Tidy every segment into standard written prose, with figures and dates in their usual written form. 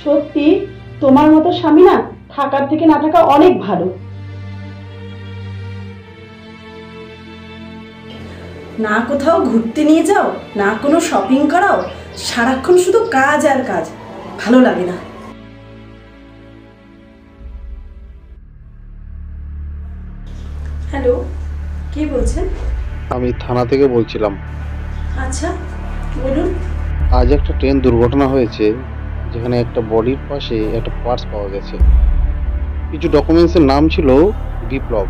সত্যি তোমার মতো স্বামী না থাকার থেকে না থাকা অনেক ভালো। না কোথাও ঘুরতে নিয়ে যাও, না কোনো শপিং করাও, সারাক্ষণ শুধু কাজ আর কাজ, ভালো লাগে না। হ্যালো, কে বলছেন? আমি থানা থেকে বলছিলাম। আচ্ছা বলুন। আজ একটা ট্রেন দুর্ঘটনা হয়েছে, যেখানে একটা বডির পাশে একটা পার্স পাওয়া গেছে। কিছু ডকুমেন্টসের নাম ছিল বিপ্লব।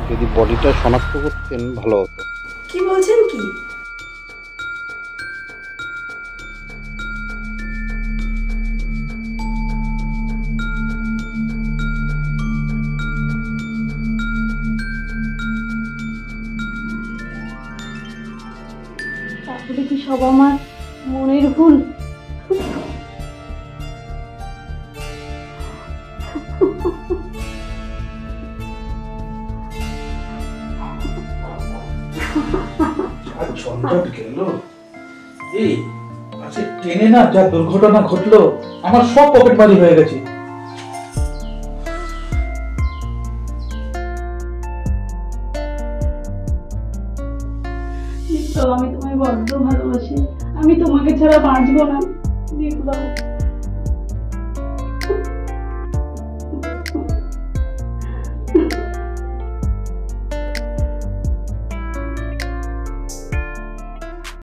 যদি বডিটা শনাক্ত করতেন ভালো হতো। কি বলছেন কি? তাহলে কি সব আমার মনের ভুল? ঝঞ্ঝট গেল। এই আজকে ট্রেনে না যা দুর্ঘটনা ঘটলো, আমার সব পকেট মারি হয়ে গেছে। বিপ্লব, আমি তোমায় বড্ড ভালোবাসি, আমি তোমাকে ছাড়া বাঁচবো না বিপ্লব।